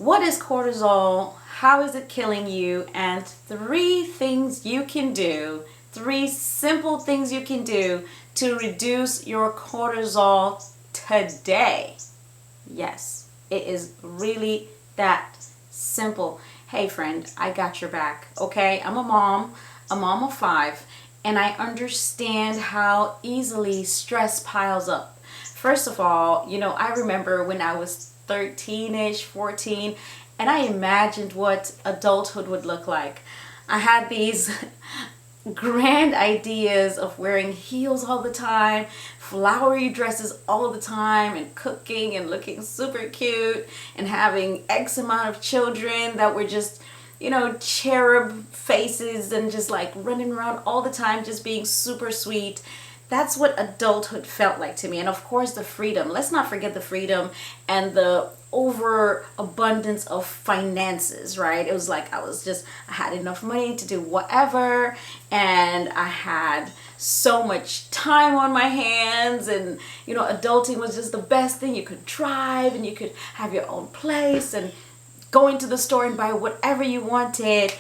What is cortisol? How is it killing you? And 3 things you can do, 3 simple things you can do to reduce your cortisol today. Yes, it is really that simple. Hey friend, I got your back, okay? I'm a mom of 5, and I understand how easily stress piles up. First of all, I remember when I was 13ish, 14, and I imagined what adulthood would look like. I had these grand ideas of wearing heels all the time, flowery dresses all the time, and cooking and looking super cute, and having X amount of children that were just, cherub faces and just like running around all the time, just being super sweet. That's what adulthood felt like to me. And of course, the freedom. Let's not forget the freedom and the overabundance of finances, right? It was like I had enough money to do whatever, and I had so much time on my hands, and adulting was just the best thing. You could drive, and you could have your own place, and go into the store and buy whatever you wanted.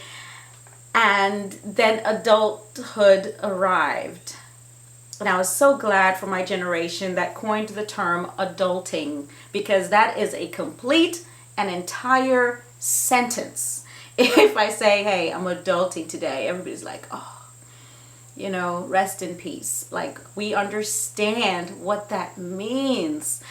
And then adulthood arrived. And I was so glad for my generation that coined the term adulting, because that is a complete and entire sentence. If I say, hey, I'm adulting today, everybody's like, oh, rest in peace. Like, we understand what that means.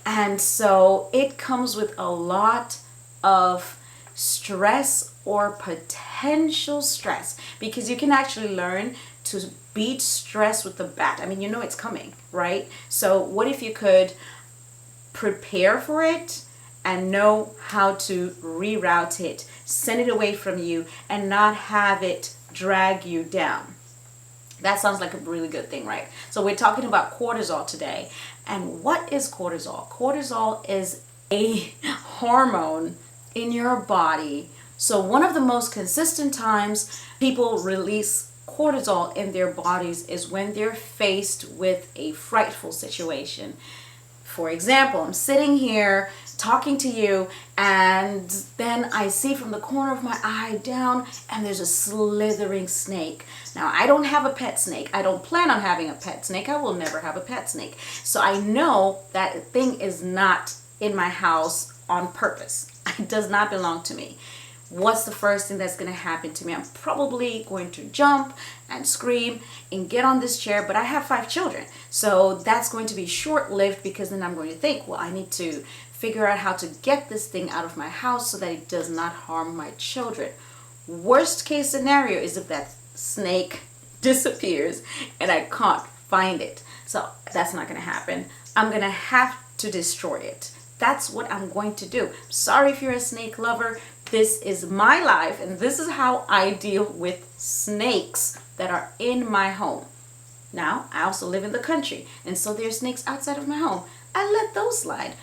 And so it comes with a lot of stress or potential stress, because you can actually learn to beat stress with the bat. I mean, it's coming, right? So what if you could prepare for it and know how to reroute it, send it away from you, and not have it drag you down? That sounds like a really good thing, right? So we're talking about cortisol today. And what is cortisol? Cortisol is a hormone in your body. So one of the most consistent times people release cortisol in their bodies is when they're faced with a frightful situation. For example, I'm sitting here talking to you, and then I see from the corner of my eye down, and there's a slithering snake. Now, I don't have a pet snake. I don't plan on having a pet snake. I will never have a pet snake. So I know that thing is not in my house on purpose. It does not belong to me. What's the first thing that's going to happen to me? I'm probably going to jump and scream and get on this chair, but I have 5 children. So that's going to be short-lived, because then I'm going to think, well, I need to figure out how to get this thing out of my house so that it does not harm my children. Worst case scenario is if that snake disappears and I can't find it. So that's not going to happen. I'm going to have to destroy it. That's what I'm going to do. Sorry if you're a snake lover. This is my life, and this is how I deal with snakes that are in my home. Now, I also live in the country, and so there are snakes outside of my home. I let those slide.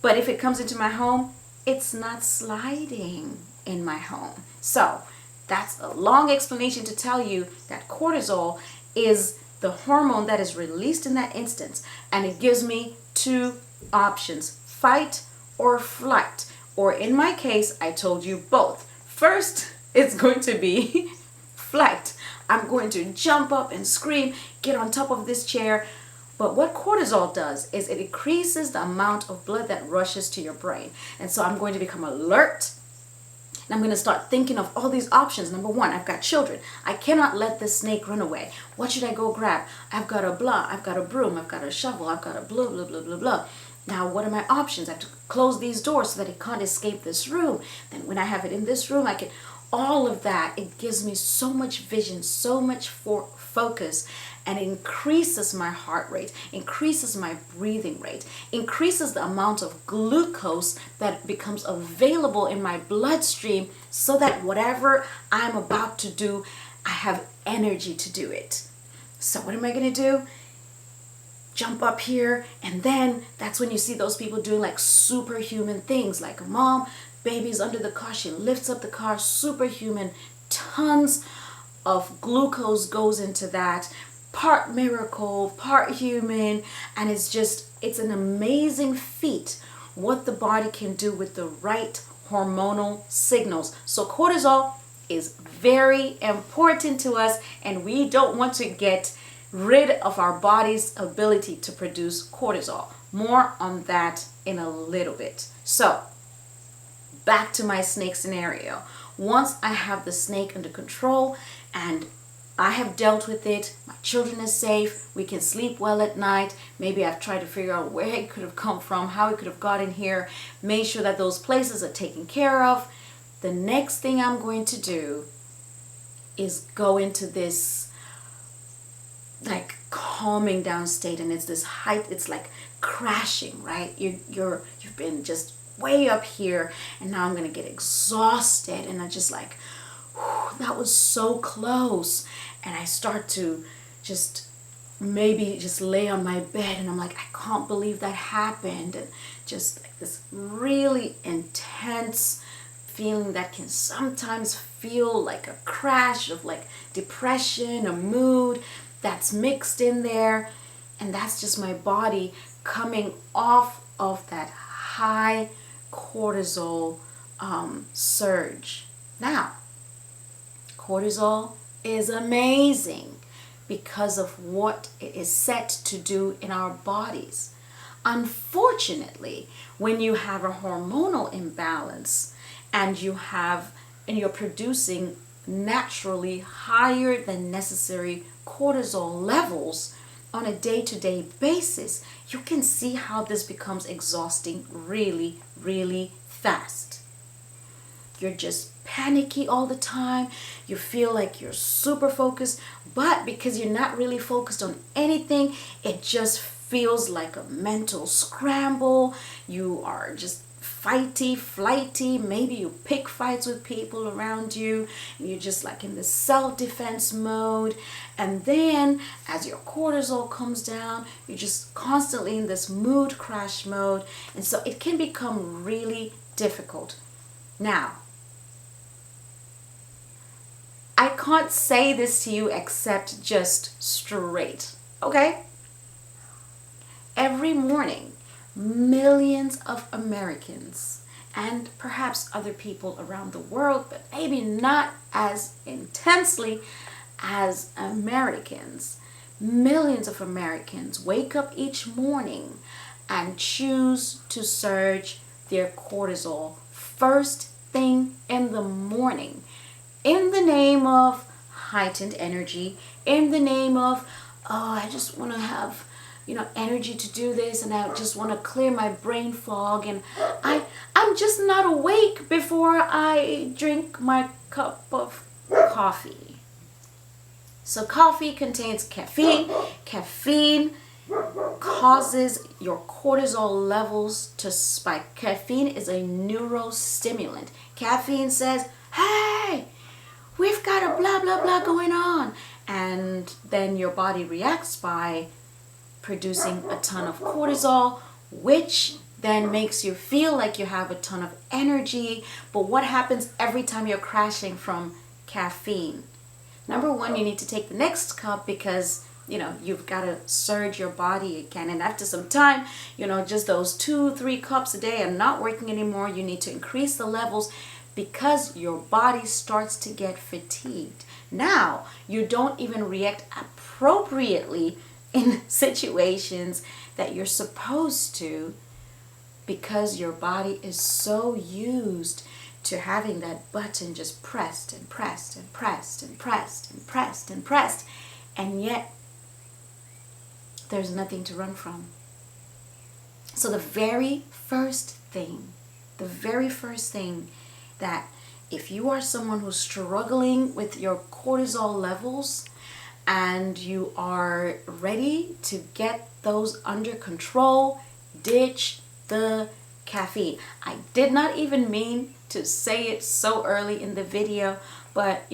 But if it comes into my home, it's not sliding in my home. So that's a long explanation to tell you that cortisol is the hormone that is released in that instance, and it gives me 2 options: fight or flight. Or in my case, I told you both. First, it's going to be flight. I'm going to jump up and scream, get on top of this chair. But what cortisol does is it increases the amount of blood that rushes to your brain. And so I'm going to become alert. And I'm going to start thinking of all these options. Number 1, I've got children. I cannot let this snake run away. What should I go grab? I've got a blah, I've got a broom, I've got a shovel, I've got a blah, blah, blah, blah, blah. Now, what are my options? I have to close these doors so that it can't escape this room. Then when I have it in this room, I can, all of that, it gives me so much vision, so much focus, and it increases my heart rate, increases my breathing rate, increases the amount of glucose that becomes available in my bloodstream, so that whatever I'm about to do, I have energy to do it. So what am I going to do? Jump up here, and then that's when you see those people doing like superhuman things, like a mom, baby's under the car, she lifts up the car, superhuman, tons of glucose goes into that, part miracle, part human, and it's an amazing feat what the body can do with the right hormonal signals. So cortisol is very important to us, and we don't want to get rid of our body's ability to produce cortisol. More on that in a little bit. So back to my snake scenario. Once I have the snake under control and I have dealt with it, my children are safe, we can sleep well at night, maybe I've tried to figure out where it could have come from, how it could have gotten here, made sure that those places are taken care of, the next thing I'm going to do is go into this like calming down state, and it's this height, it's like crashing, right? You've been just way up here, and now I'm gonna get exhausted, and I just like, whew, that was so close. And I start to just maybe just lay on my bed, and I'm like, I can't believe that happened, and just like this really intense feeling that can sometimes feel like a crash of like depression, a mood that's mixed in there, and that's just my body coming off of that high cortisol surge. Now, cortisol is amazing because of what it is set to do in our bodies. Unfortunately, when you have a hormonal imbalance and you're producing naturally higher than necessary cortisol levels on a day-to-day basis, you can see how this becomes exhausting really, really fast. You're just panicky all the time. You feel like you're super focused, but because you're not really focused on anything, it just feels like a mental scramble. You are just fighty, flighty. Maybe you pick fights with people around you, and you're just like in this self-defense mode. And then as your cortisol comes down, you're just constantly in this mood crash mode. And so it can become really difficult. Now, I can't say this to you except just straight, okay? Every morning, millions of Americans, and perhaps other people around the world, but maybe not as intensely as Americans, millions of Americans wake up each morning and choose to surge their cortisol first thing in the morning, in the name of heightened energy, in the name of, oh, I just want to have energy to do this, and I just want to clear my brain fog, and I'm just not awake before I drink my cup of coffee. So coffee contains caffeine. Caffeine causes your cortisol levels to spike. Caffeine is a neurostimulant. Caffeine says, hey, we've got a blah, blah, blah going on. And then your body reacts by producing a ton of cortisol, which then makes you feel like you have a ton of energy. But what happens every time you're crashing from caffeine? Number one, you need to take the next cup because you've got to surge your body again. And after some time, just those 2-3 cups a day are not working anymore. You need to increase the levels because your body starts to get fatigued. Now, you don't even react appropriately in situations that you're supposed to because your body is so used to having that button just pressed and pressed and pressed and pressed and pressed and pressed, and yet there's nothing to run from. So the very first thing that if you are someone who's struggling with your cortisol levels and you are ready to get those under control, ditch the caffeine. I did not even mean to say it so early in the video, but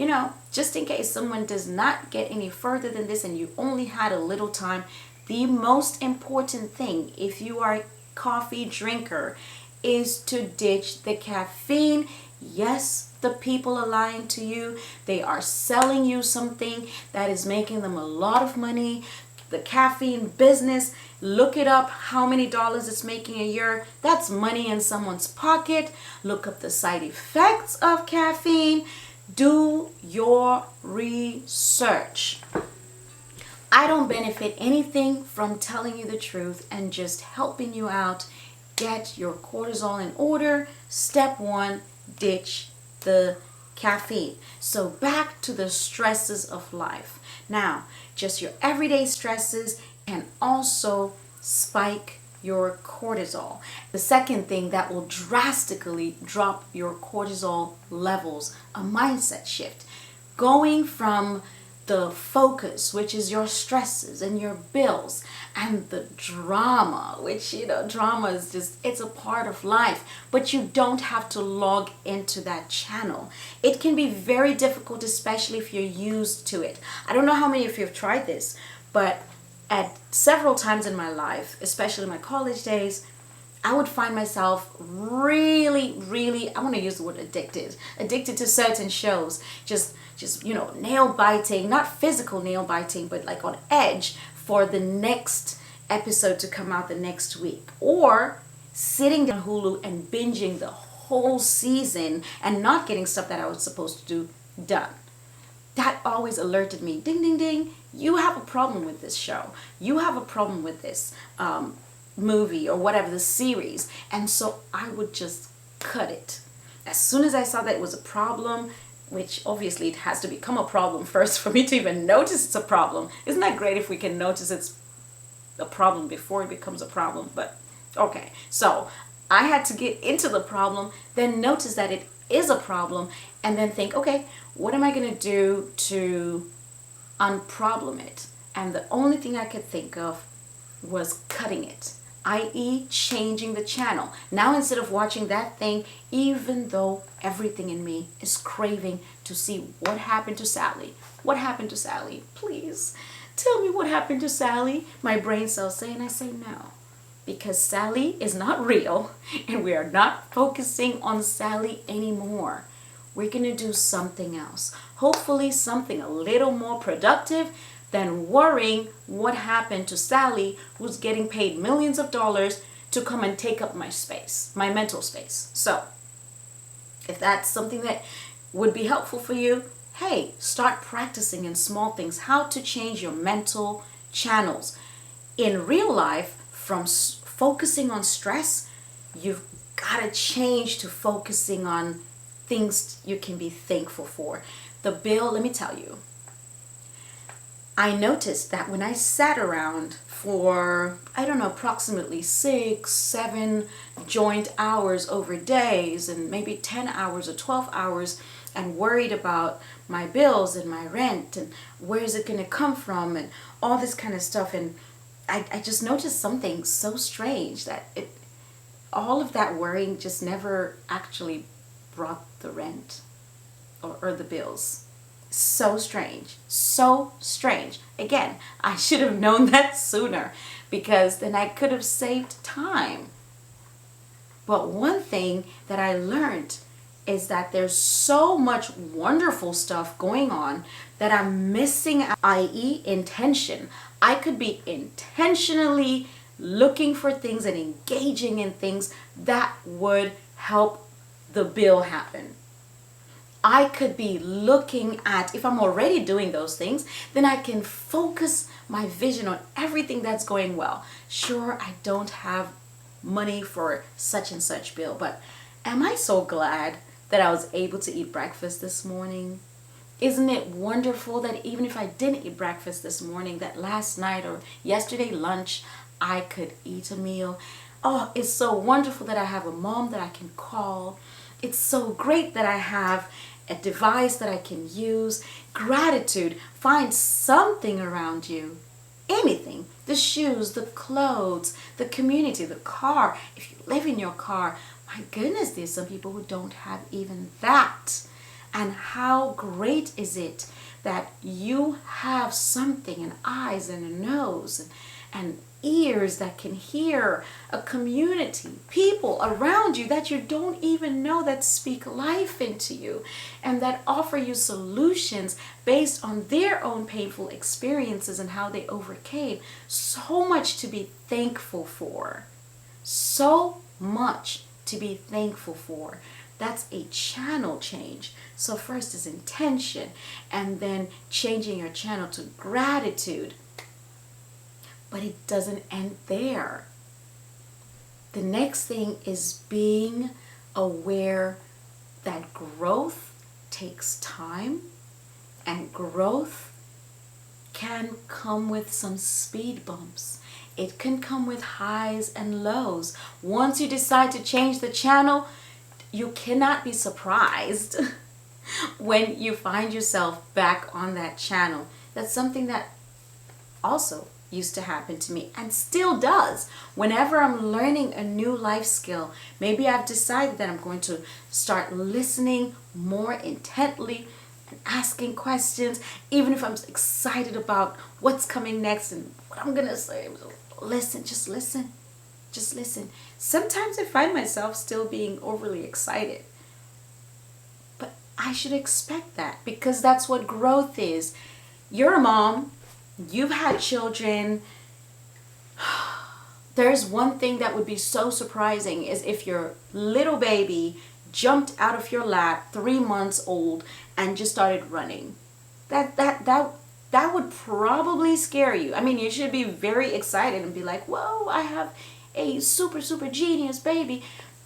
just in case someone does not get any further than this and you only had a little time, the most important thing, if you are a coffee drinker, is to ditch the caffeine. Yes, the people are lying to you. They are selling you something that is making them a lot of money. the caffeine business. Look it up, how many dollars it's making a year. That's money in someone's pocket. Look up the side effects of caffeine. Do your research. I don't benefit anything from telling you the truth and just helping you out. Get your cortisol in order. Step 1, ditch the caffeine. So back to the stresses of life. Now, just your everyday stresses can also spike your cortisol. The second thing that will drastically drop your cortisol levels, a mindset shift. Going from the focus, which is your stresses and your bills, and the drama, which, drama is just, it's a part of life, but you don't have to log into that channel. It can be very difficult, especially if you're used to it. I don't know how many of you have tried this, but at several times in my life, especially my college days, I would find myself really, I want to use the word addicted to certain shows, just nail biting, not physical nail biting, but like on edge for the next episode to come out the next week, or sitting down on Hulu and binging the whole season and not getting stuff that I was supposed to do done. That always alerted me, ding, ding, ding, you have a problem with this show. You have a problem with this movie or whatever, the series. And so I would just cut it. As soon as I saw that it was a problem, which obviously it has to become a problem first for me to even notice it's a problem. Isn't that great if we can notice it's a problem before it becomes a problem? But okay, so I had to get into the problem, then notice that it is a problem, and then think, okay, what am I going to do to unproblem it? And the only thing I could think of was cutting it, i.e. changing the channel. Now instead of watching that thing, even though everything in me is craving to see what happened to Sally. What happened to Sally? Please tell me what happened to Sally. My brain cells say, and I say no. Because Sally is not real, and we are not focusing on Sally anymore. We're going to do something else. Hopefully something a little more productive than worrying what happened to Sally, who's getting paid millions of dollars to come and take up my space, my mental space. So, if that's something that would be helpful for you, hey, start practicing in small things how to change your mental channels. In real life, from focusing on stress, you've got to change to focusing on things you can be thankful for. The bill, let me tell you, I noticed that when I sat around for, approximately 6-7 joint hours over days, and maybe 10 hours or 12 hours, and worried about my bills and my rent and where is it going to come from and all this kind of stuff, and I just noticed something so strange, that all of that worrying just never actually brought the rent or the bills. So strange. So strange. Again, I should have known that sooner, because then I could have saved time. But one thing that I learned is that there's so much wonderful stuff going on that I'm missing, i.e. intention. I could be intentionally looking for things and engaging in things that would help the bill happen. I could be looking at, if I'm already doing those things, then I can focus my vision on everything that's going well. Sure, I don't have money for such and such bill, but am I so glad that I was able to eat breakfast this morning? Isn't it wonderful that even if I didn't eat breakfast this morning, that last night or yesterday lunch, I could eat a meal? Oh, it's so wonderful that I have a mom that I can call. It's so great that I have a device that I can use. Gratitude. Find something around you. Anything. The shoes, the clothes, the community, the car. If you live in your car, my goodness, there's some people who don't have even that. And how great is it that you have something, an eyes and a nose and ears that can hear, a community, people around you that you don't even know that speak life into you and that offer you solutions based on their own painful experiences and how they overcame. So much to be thankful for. So much to be thankful for. That's a channel change. So first is intention, and then changing your channel to gratitude. But it doesn't end there. The next thing is being aware that growth takes time, and growth can come with some speed bumps. It can come with highs and lows. Once you decide to change the channel, you cannot be surprised when you find yourself back on that channel. That's something that also used to happen to me and still does. Whenever I'm learning a new life skill, maybe I've decided that I'm going to start listening more intently and asking questions, even if I'm excited about what's coming next and what I'm gonna say. Listen, just listen, just listen. Sometimes I find myself still being overly excited, but I should expect that because that's what growth is. You're a mom. You've had children. There's one thing that would be so surprising is if your little baby jumped out of your lap 3 months old and just started running. That would probably scare you. I mean, you should be very excited and be like, whoa, I have a super genius baby.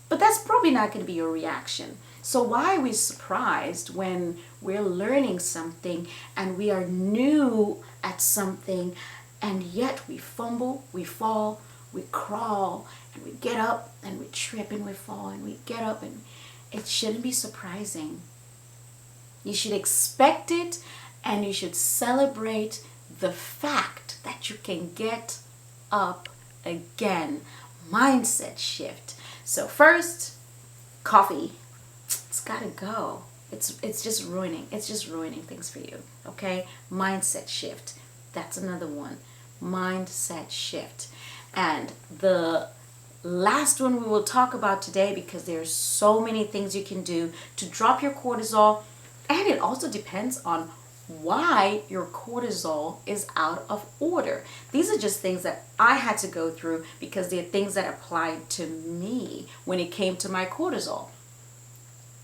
But that's probably not going to be your reaction. So why are we surprised when we're learning something and we are new at something, and yet we fumble, we fall, we crawl, and we get up and we trip and we fall and we get up, and it shouldn't be surprising. You should expect it, and you should celebrate the fact that you can get up again. Mindset shift. So first, coffee. It's gotta go. It's just ruining things for you. Okay? Mindset shift. That's another one. Mindset shift. And the last one we will talk about today, because there's so many things you can do to drop your cortisol, and it also depends on why your cortisol is out of order. These are just things that I had to go through because they're things that applied to me when it came to my cortisol.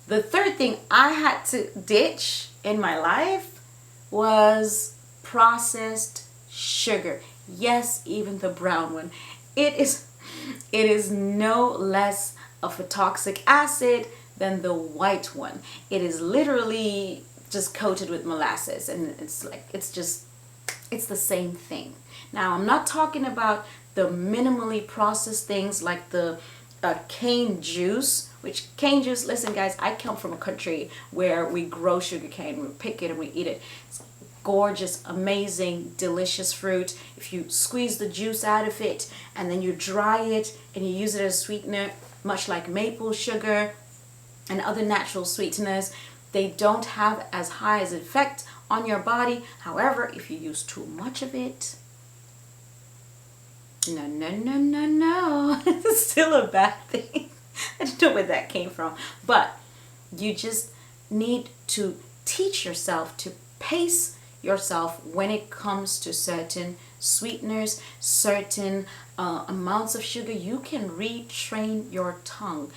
The third thing I had to ditch in my life was processed sugar. Yes, even the brown one. It is no less of a toxic acid than the white one. It is literally just coated with molasses, and it's the same thing. Now, I'm not talking about the minimally processed things like the cane juice, which cane juice, listen guys, I come from a country where we grow sugar cane, we pick it and we eat it. It's gorgeous, amazing, delicious fruit. If you squeeze the juice out of it and then you dry it and you use it as a sweetener, much like maple sugar and other natural sweeteners, they don't have as high as effect on your body. However, if you use too much of it, no, it's still a bad thing. I don't know where that came from. But you just need to teach yourself to pace yourself when it comes to certain sweeteners, certain amounts of sugar. You can retrain your tongue.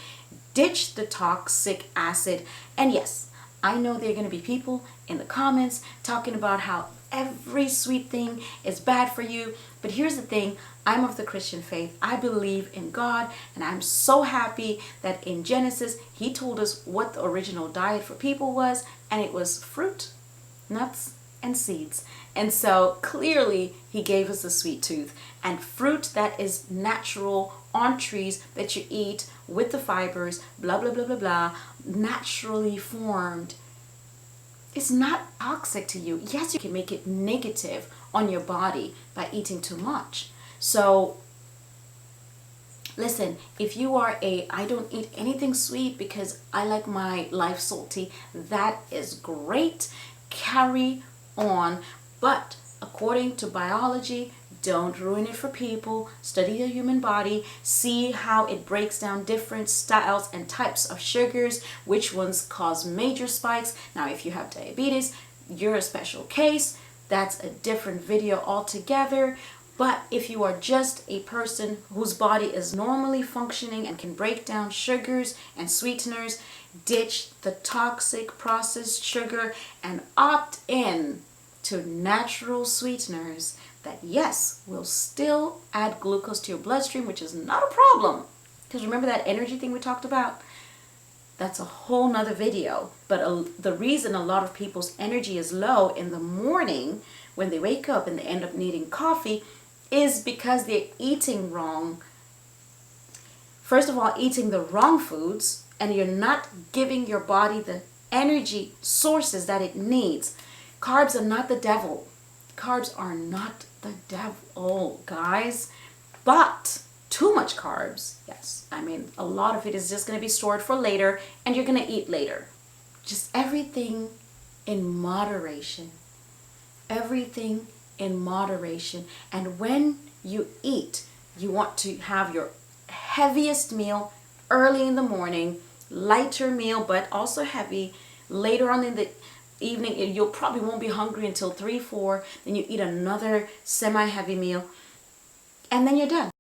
Ditch the toxic acid. And yes, I know there are going to be people in the comments talking about how every sweet thing is bad for you. But here's the thing. I'm of the Christian faith. I believe in God, and I'm so happy that in Genesis, He told us what the original diet for people was, and it was fruit, nuts, and seeds. And so clearly, He gave us a sweet tooth, and fruit that is natural on trees that you eat with the fibers, blah, blah, blah, blah, blah, naturally formed. It's not toxic to you. Yes, you can make it negative on your body by eating too much. So listen, if you are I don't eat anything sweet because I like my life salty, that is great. Carry on. But according to biology, Don't ruin it for people. Study the human body. See how it breaks down different styles and types of sugars, which ones cause major spikes. Now, if you have diabetes, you're a special case. That's a different video altogether. But if you are just a person whose body is normally functioning and can break down sugars and sweeteners, ditch the toxic processed sugar and opt in to natural sweeteners that, yes, will still add glucose to your bloodstream, which is not a problem. Because remember that energy thing we talked about? That's a whole nother video. But the reason a lot of people's energy is low in the morning when they wake up and they end up needing coffee is because they're eating wrong. First of all, eating the wrong foods, and you're not giving your body the energy sources that it needs. Carbs are not the devil. Carbs are not the devil, guys. But too much carbs, yes. I mean, a lot of it is just going to be stored for later, and you're going to eat later. Just everything in moderation. Everything in moderation. And when you eat, you want to have your heaviest meal early in the morning, lighter meal but also heavy. Later on in the evening, you'll probably won't be hungry until 3, 4. Then you eat another semi-heavy meal, and then you're done.